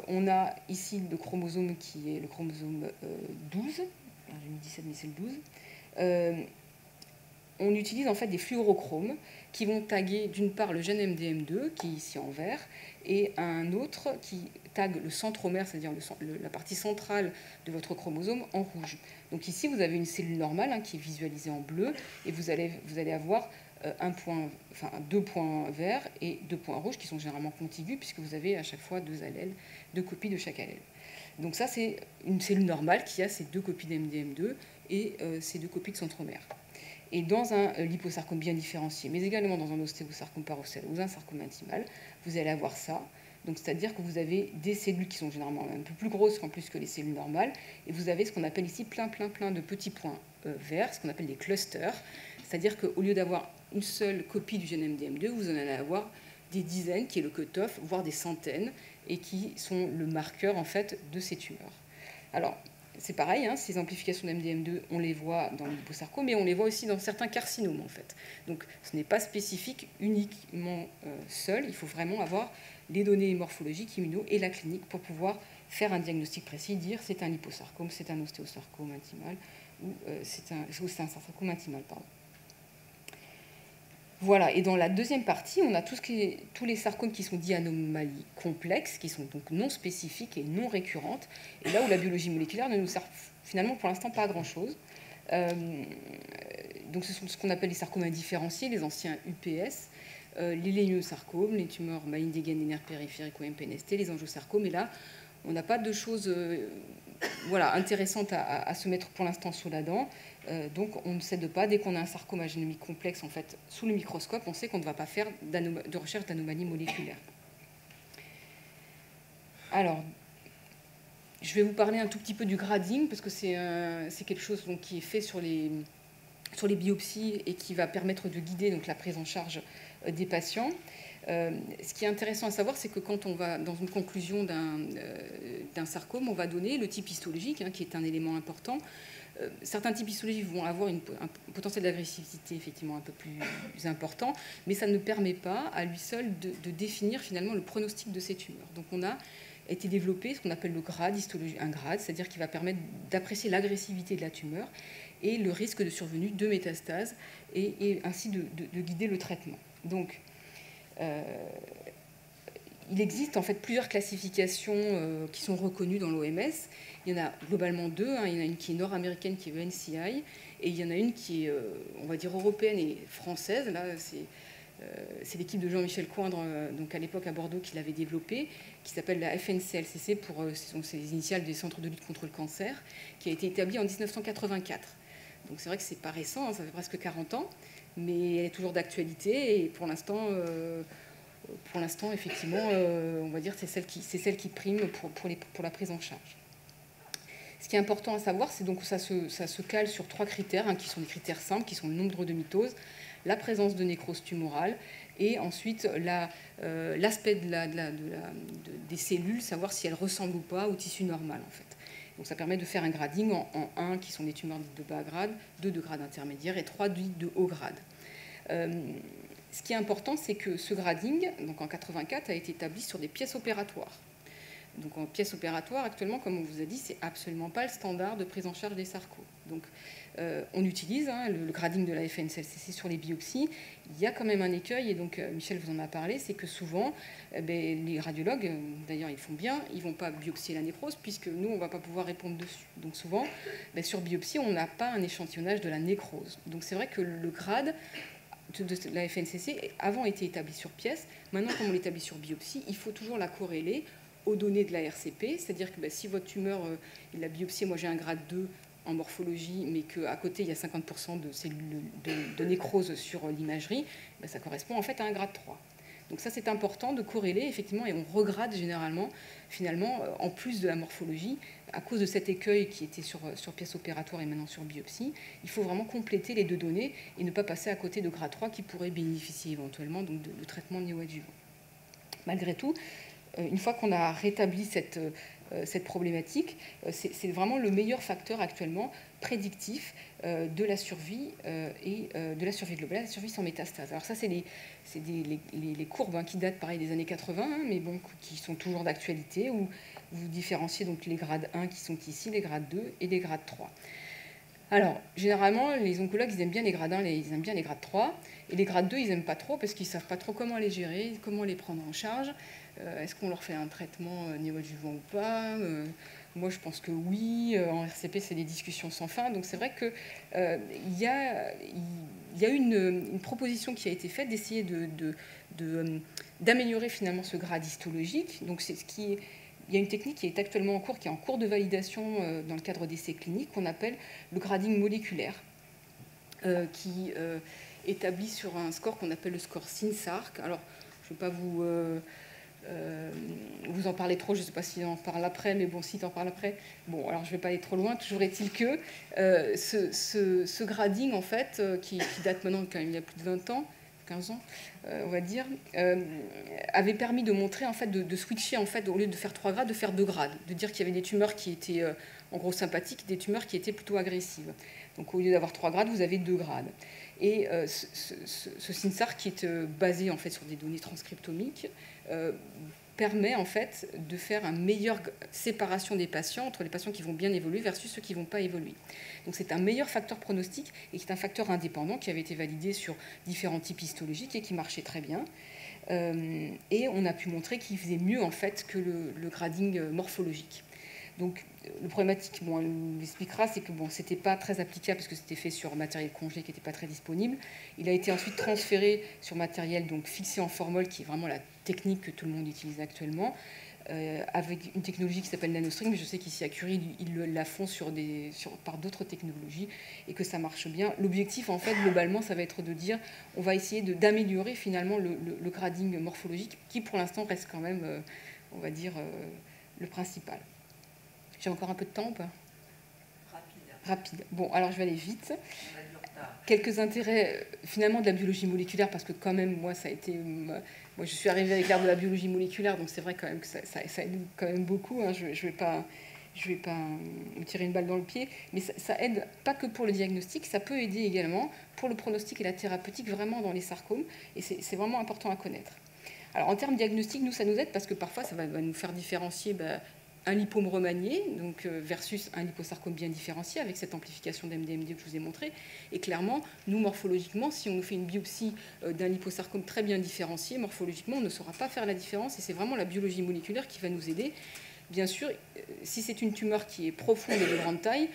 on a ici le chromosome qui est le chromosome 12, j'ai mis 17 mais c'est le 12. On utilise en fait des fluorochromes qui vont taguer d'une part le gène MDM2, qui est ici en vert, et un autre qui tague le centromère, c'est-à-dire la partie centrale de votre chromosome, en rouge. Donc ici, vous avez une cellule normale qui est visualisée en bleu, et vous allez avoir 2 points verts et 2 points rouges qui sont généralement contigus, puisque vous avez à chaque fois 2 allèles, 2 copies de chaque allèle. Donc ça, c'est une cellule normale qui a ces 2 copies d'MDM2 et ces 2 copies de centromère. Et dans un liposarcome bien différencié, mais également dans un ostéosarcome parostéal ou un sarcome intimal, vous allez avoir ça. Donc, c'est-à-dire que vous avez des cellules qui sont généralement un peu plus grosses qu'en plus que les cellules normales, et vous avez ce qu'on appelle ici plein de petits points verts, ce qu'on appelle des clusters. C'est-à-dire qu'au lieu d'avoir une seule copie du gène MDM2, vous en allez avoir des dizaines, qui est le cutoff, voire des centaines, et qui sont le marqueur en fait de ces tumeurs. Alors, c'est pareil, hein, ces amplifications d'MDM2, on les voit dans le liposarcome, mais on les voit aussi dans certains carcinomes, en fait. Donc, ce n'est pas spécifique uniquement seul, il faut vraiment avoir les données morphologiques, immuno et la clinique pour pouvoir faire un diagnostic précis, dire c'est un liposarcome, c'est un ostéosarcome intimal, ou c'est un sarcome intimal, pardon. Voilà, et dans la deuxième partie, on a tous les sarcomes qui sont dits anomalies complexes, qui sont donc non spécifiques et non récurrentes, et là où la biologie moléculaire ne nous sert finalement pour l'instant pas à grand-chose. Donc ce sont ce qu'on appelle les sarcomes indifférenciés, les anciens UPS, les léniosarcomes, les tumeurs malignes des gaines des nerfs périphériques ou MPNST, les angiosarcomes, et là, on n'a pas de choses intéressantes à se mettre pour l'instant sous la dent. Donc on ne cède pas, dès qu'on a un sarcome agénomique complexe en fait, sous le microscope, on sait qu'on ne va pas faire de recherche d'anomalies moléculaires. Alors, je vais vous parler un tout petit peu du grading, parce que c'est quelque chose donc, qui est fait sur les biopsies et qui va permettre de guider donc, la prise en charge des patients. Ce qui est intéressant à savoir, c'est que quand on va dans une conclusion d'un sarcome, on va donner le type histologique, hein, qui est un élément important. Certains types histologiques vont avoir un potentiel d'agressivité effectivement un peu plus important, mais ça ne permet pas à lui seul de définir finalement le pronostic de ces tumeurs. Donc on a été développé ce qu'on appelle le grade histologique, un grade, c'est-à-dire qui va permettre d'apprécier l'agressivité de la tumeur et le risque de survenue de métastases et ainsi de guider le traitement. Donc il existe en fait plusieurs classifications qui sont reconnues dans l'OMS. Il y en a globalement deux. Il y en a une qui est nord-américaine, qui est le NCI, et il y en a une qui est, on va dire, européenne et française. Là, c'est l'équipe de Jean-Michel Coindre, donc à l'époque à Bordeaux, qui l'avait développée, qui s'appelle la FNCLCC, c'est les initiales des Centres de lutte contre le cancer, qui a été établie en 1984. Donc c'est vrai que c'est pas récent, hein, ça fait presque 40 ans, mais elle est toujours d'actualité, et pour l'instant, effectivement, on va dire que c'est celle qui prime pour la prise en charge. Ce qui est important à savoir, c'est donc que ça se cale sur 3 critères, hein, qui sont des critères simples, qui sont le nombre de mitoses, la présence de nécrose tumorale, et ensuite l'aspect des cellules, savoir si elles ressemblent ou pas au tissu normal, en fait. Donc ça permet de faire un grading en 1, qui sont des tumeurs dites de bas grade, 2 de grade intermédiaire, et 3 dites de haut grade. Ce qui est important, c'est que ce grading, donc en 84, a été établi sur des pièces opératoires. Donc en pièces opératoires, actuellement, comme on vous a dit, c'est absolument pas le standard de prise en charge des sarcos. Donc on utilise le grading de la FNCLCC sur les biopsies. Il y a quand même un écueil, et donc Michel vous en a parlé, c'est que souvent, les radiologues, d'ailleurs ils font bien, ils ne vont pas biopsier la nécrose, puisque nous, on ne va pas pouvoir répondre dessus. Donc souvent, sur biopsie, on n'a pas un échantillonnage de la nécrose. Donc c'est vrai que le grade de la FNCC avant été établi sur pièce. Maintenant, comme on l'établit sur biopsie, il faut toujours la corréler aux données de la RCP, c'est-à-dire que si votre tumeur, la biopsie, moi j'ai un grade 2 en morphologie, mais qu'à côté il y a 50% de cellules de nécrose sur l'imagerie, ça correspond en fait à un grade 3. Donc ça c'est important de corréler effectivement, et on regrade généralement finalement en plus de la morphologie, à cause de cet écueil qui était sur pièce opératoire et maintenant sur biopsie. Il faut vraiment compléter les 2 données et ne pas passer à côté de grade 3 qui pourraient bénéficier éventuellement donc de traitement néoadjuvant. Malgré tout, une fois qu'on a rétabli cette problématique, c'est vraiment le meilleur facteur actuellement prédictif de la survie et de la survie globale, la survie sans métastase. Alors ça, c'est les courbes qui datent pareil des années 80, mais bon, qui sont toujours d'actualité, où vous différenciez donc les grades 1 qui sont ici, les grades 2 et les grades 3. Alors, généralement, les oncologues, ils aiment bien les grades 1, ils aiment bien les grades 3, et les grades 2, ils n'aiment pas trop, parce qu'ils ne savent pas trop comment les gérer, comment les prendre en charge. Est-ce qu'on leur fait un traitement néoadjuvant ou pas? Moi, je pense que oui. En RCP, c'est des discussions sans fin. Donc, c'est vrai qu'il y a une proposition qui a été faite d'essayer d'améliorer finalement ce grade histologique. Donc, il y a une technique qui est actuellement en cours, qui est en cours de validation dans le cadre d'essais cliniques, qu'on appelle le grading moléculaire, qui établit sur un score qu'on appelle le score SINSARC. Alors, je ne vais pas vous en parlez trop, je ne sais pas si on en parle après, mais bon, si tu en parles après, bon, alors je ne vais pas aller trop loin. Toujours est-il que ce grading, en fait, qui date maintenant quand même il y a plus de 20 ans, 15 ans, on va dire, avait permis de montrer, en fait, de switcher, en fait, au lieu de faire 3 grades, de faire 2 grades, de dire qu'il y avait des tumeurs qui étaient, en gros, sympathiques, des tumeurs qui étaient plutôt agressives. Donc, au lieu d'avoir 3 grades, vous avez 2 grades. Et ce SynSAR, qui est basé, en fait, sur des données transcriptomiques, permet en fait de faire une meilleure séparation des patients entre les patients qui vont bien évoluer versus ceux qui ne vont pas évoluer. Donc c'est un meilleur facteur pronostic et qui est un facteur indépendant qui avait été validé sur différents types histologiques et qui marchait très bien. Et on a pu montrer qu'il faisait mieux en fait que le grading morphologique. Donc le problématique, bon, on nous expliquera, c'est que bon, ce n'était pas très applicable parce que c'était fait sur matériel congelé qui n'était pas très disponible. Il a été ensuite transféré sur matériel donc fixé en formol, qui est vraiment la technique que tout le monde utilise actuellement, avec une technologie qui s'appelle NanoString, mais je sais qu'ici à Curie, ils la font par d'autres technologies et que ça marche bien. L'objectif, en fait, globalement, ça va être de dire, on va essayer d'améliorer finalement le grading morphologique, qui pour l'instant reste quand même, on va dire, le principal. J'ai encore un peu de temps ou pas ? Rapide. Bon, alors je vais aller vite. Quelques intérêts finalement de la biologie moléculaire, parce que quand même, moi, ça a été... Moi, je suis arrivée avec l'ère de la biologie moléculaire, donc c'est vrai quand même que ça aide quand même beaucoup. Hein. Je ne vais pas me tirer une balle dans le pied, mais ça aide pas que pour le diagnostic, ça peut aider également pour le pronostic et la thérapeutique vraiment dans les sarcomes, et c'est vraiment important à connaître. Alors en termes diagnostiques, nous, ça nous aide parce que parfois, ça va nous faire différencier... un lipome remanié donc, versus un liposarcome bien différencié avec cette amplification d'MDMD que je vous ai montré. Et clairement, nous, morphologiquement, si on nous fait une biopsie d'un liposarcome très bien différencié, morphologiquement, on ne saura pas faire la différence. Et c'est vraiment la biologie moléculaire qui va nous aider. Bien sûr, si c'est une tumeur qui est profonde et de grande taille,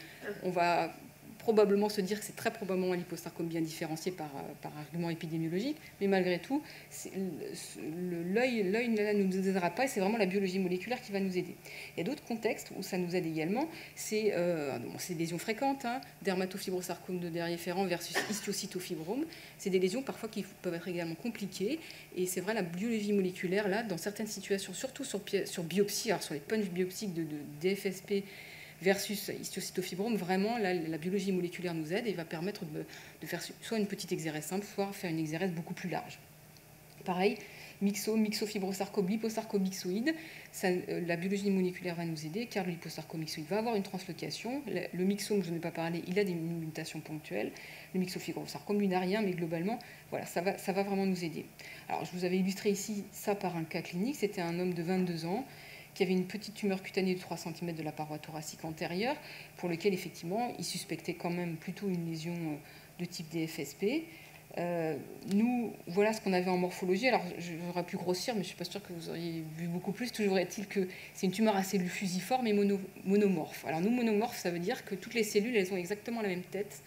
on va probablement se dire que c'est très probablement un liposarcome bien différencié par argument épidémiologique, mais malgré tout, l'œil ne nous aidera pas et c'est vraiment la biologie moléculaire qui va nous aider. Il y a d'autres contextes où ça nous aide également, c'est des lésions fréquentes, hein, dermatofibrosarcome de Derrier-Ferrand versus histiocytofibrome, c'est des lésions parfois qui peuvent être également compliquées, et c'est vrai la biologie moléculaire, là, dans certaines situations, surtout sur biopsie, alors sur les punch biopsiques de DFSP, versus histiocytofibrome, vraiment, la biologie moléculaire nous aide et va permettre de faire soit une petite exérèse simple, soit faire une exérèse beaucoup plus large. Pareil, myxofibrosarcome, liposarcome myxoïde, la biologie moléculaire va nous aider car le liposarcome myxoïde va avoir une translocation. Le myxome, je n'en ai pas parlé, il a des mutations ponctuelles. Le myxofibrosarcome, lui, n'a rien, mais globalement, voilà, ça va vraiment nous aider. Alors, je vous avais illustré ici ça par un cas clinique. C'était un homme de 22 ans qui avait une petite tumeur cutanée de 3 cm de la paroi thoracique antérieure, pour lequel, effectivement, il suspectait quand même plutôt une lésion de type DFSP. Nous, voilà ce qu'on avait en morphologie. Alors, j'aurais pu grossir, mais je ne suis pas sûre que vous auriez vu beaucoup plus. Toujours est-il que c'est une tumeur à cellules fusiformes et monomorphes. Alors, nous, monomorphes, ça veut dire que toutes les cellules, elles ont exactement la même tête.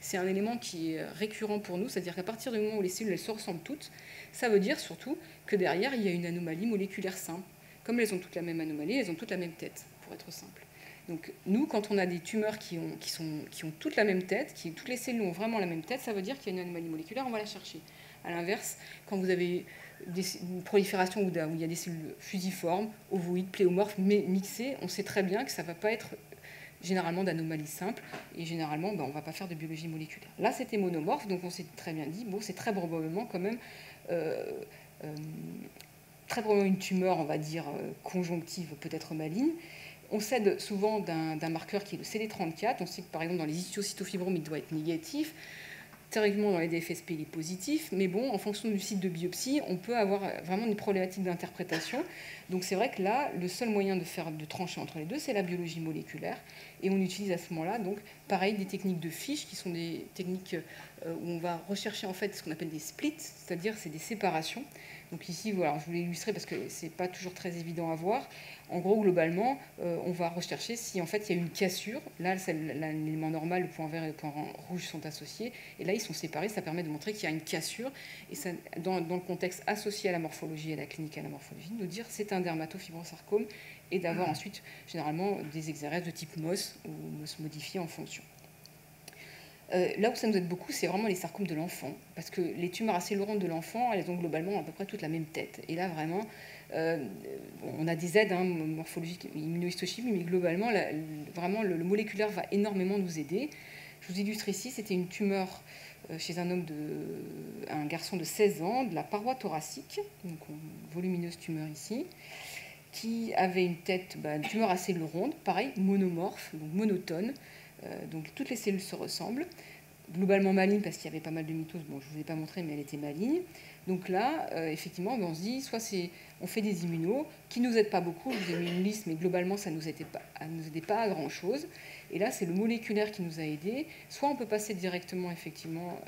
C'est un élément qui est récurrent pour nous, c'est-à-dire qu'à partir du moment où les cellules, elles se ressemblent toutes, ça veut dire surtout que derrière, il y a une anomalie moléculaire simple. Comme elles ont toutes la même anomalie, elles ont toutes la même tête, pour être simple. Donc nous, quand on a des tumeurs qui ont toutes la même tête, toutes les cellules ont vraiment la même tête, ça veut dire qu'il y a une anomalie moléculaire, on va la chercher. À l'inverse, quand vous avez une prolifération où il y a des cellules fusiformes, ovoïdes, pléomorphes, mais mixées, on sait très bien que ça ne va pas être généralement d'anomalies simples, et généralement, on ne va pas faire de biologie moléculaire. Là, c'était monomorphe, donc on s'est très bien dit, bon, c'est très probablement quand même... très probablement une tumeur, on va dire, conjonctive, peut-être maligne. On s'aide souvent d'un marqueur qui est le CD34. On sait que, par exemple, dans les histiocytofibromes, il doit être négatif. Théoriquement, dans les DFSP, il est positif. Mais bon, en fonction du site de biopsie, on peut avoir vraiment une problématique d'interprétation. Donc c'est vrai que là, le seul moyen de trancher entre les deux, c'est la biologie moléculaire. Et on utilise à ce moment-là, donc, pareil, des techniques de fiche, qui sont des techniques où on va rechercher en fait ce qu'on appelle des splits, c'est-à-dire c'est des séparations. Donc ici, voilà, je voulais illustrer parce que ce n'est pas toujours très évident à voir. En gros, globalement, on va rechercher si en fait il y a une cassure. Là, l'élément normal, le point vert et le point rouge sont associés. Et là, ils sont séparés. Ça permet de montrer qu'il y a une cassure. Et ça, dans le contexte associé à la morphologie et à la clinique à la morphologie, de dire c'est un dermatofibrosarcome et d'avoir ensuite généralement des exérèses de type MOS ou MOS modifié en fonction. Là où ça nous aide beaucoup, c'est vraiment les sarcomes de l'enfant, parce que les tumeurs acélérantes de l'enfant, elles ont globalement à peu près toute la même tête. Et là, vraiment, on a des aides morphologiques, immunohistochimiques, mais globalement, vraiment, le moléculaire va énormément nous aider. Je vous illustre ici, c'était une tumeur chez un garçon de 16 ans, de la paroi thoracique, donc une volumineuse tumeur ici, qui avait une tête, une tumeur à cellules rondes, pareil, monomorphe, donc monotone, donc toutes les cellules se ressemblent, globalement maligne parce qu'il y avait pas mal de mitose, bon je ne vous ai pas montré mais elle était maligne. Donc là, effectivement, on se dit, soit on fait des immunos qui ne nous aident pas beaucoup, je vous ai mis une liste, mais globalement ça ne nous aidait pas à grand chose. Et là, c'est le moléculaire qui nous a aidés. Soit on peut passer directement effectivement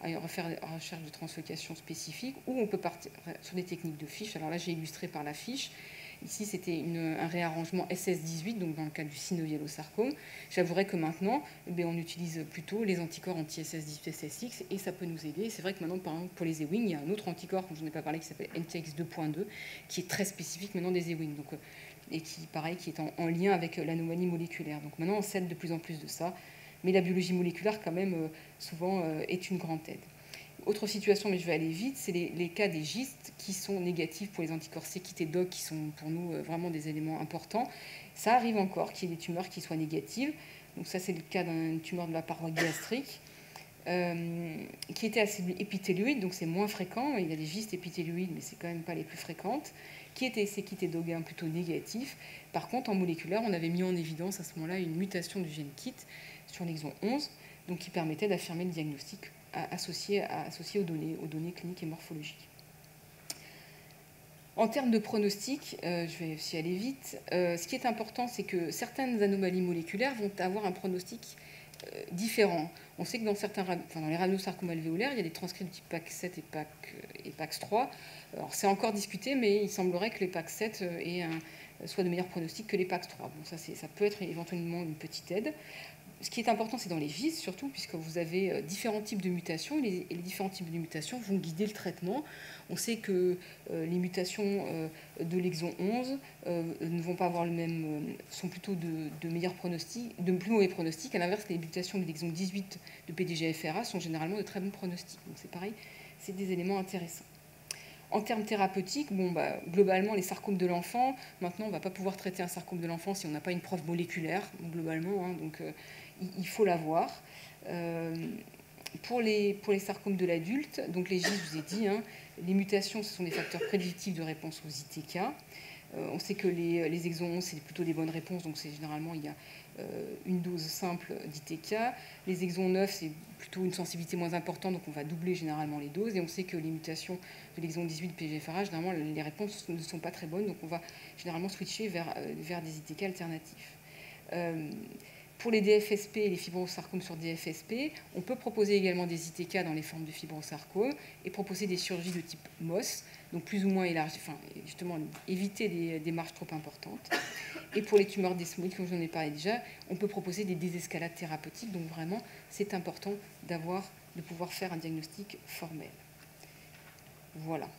à une recherche de translocation spécifique, ou on peut partir sur des techniques de fiche. Alors là, j'ai illustré par la fiche. Ici, c'était un réarrangement SS18, donc dans le cas du synovialosarcome. J'avouerai que maintenant, on utilise plutôt les anticorps anti-SS18, SSX, et ça peut nous aider. C'est vrai que maintenant, par exemple, pour les Ewing, il y a un autre anticorps, dont je n'en ai pas parlé, qui s'appelle NTX 2.2, qui est très spécifique maintenant des Ewing, donc, et qui, pareil, qui est en lien avec l'anomalie moléculaire. Donc maintenant, on s'aide de plus en plus de ça, mais la biologie moléculaire, quand même, souvent, est une grande aide. Autre situation, mais je vais aller vite, c'est les cas des gystes qui sont négatifs pour les anticorps CKIT et DOG, qui sont pour nous vraiment des éléments importants. Ça arrive encore qu'il y ait des tumeurs qui soient négatives. Donc ça, c'est le cas d'une tumeur de la paroi gastrique qui était à cellules épithélioïdes, donc c'est moins fréquent. Il y a des gystes épithélioïdes, mais c'est quand même pas les plus fréquentes, qui étaient CKIT et DOG1 plutôt négatifs. Par contre, en moléculaire, on avait mis en évidence à ce moment-là une mutation du gène KIT sur l'exon 11, donc qui permettait d'affirmer le diagnostic associé aux données cliniques et morphologiques. En termes de pronostic, je vais aussi aller vite, ce qui est important, c'est que certaines anomalies moléculaires vont avoir un pronostic différent. On sait que dans les radiosarcomes alvéolaires, il y a des transcrits de type PAX7 et PAX3. Alors c'est encore discuté, mais il semblerait que les PAX7 soient de meilleurs pronostics que les PAX3. Bon, ça peut être éventuellement une petite aide. Ce qui est important, c'est dans les gystes, surtout, puisque vous avez différents types de mutations, et les différents types de mutations vont guider le traitement. On sait que les mutations de l'exon 11 ne vont pas avoir sont plutôt de meilleurs pronostics, de plus mauvais pronostics. À l'inverse, les mutations de l'exon 18 de PDGFRA sont généralement de très bons pronostics. Donc c'est pareil, c'est des éléments intéressants. En termes thérapeutiques, globalement, les sarcomes de l'enfant, maintenant, on ne va pas pouvoir traiter un sarcome de l'enfant si on n'a pas une preuve moléculaire, globalement, donc il faut l'avoir. Pour les sarcomes de l'adulte, donc les gystes, je vous ai dit, les mutations, ce sont des facteurs prédictifs de réponse aux ITK. On sait que les exons 11, c'est plutôt des bonnes réponses, donc généralement, il y a une dose simple d'ITK. Les exons 9, c'est plutôt une sensibilité moins importante, donc on va doubler généralement les doses. Et on sait que les mutations de l'exon 18 PGFRA, généralement, les réponses ne sont pas très bonnes, donc on va généralement switcher vers des ITK alternatifs. Pour les DFSP et les fibrosarcomes sur DFSP, on peut proposer également des ITK dans les formes de fibrosarcome et proposer des chirurgies de type MOS, donc plus ou moins élargies, justement éviter des marges trop importantes. Et pour les tumeurs desmoïdes, comme j'en ai parlé déjà, on peut proposer des désescalades thérapeutiques, donc vraiment c'est important de pouvoir faire un diagnostic formel. Voilà.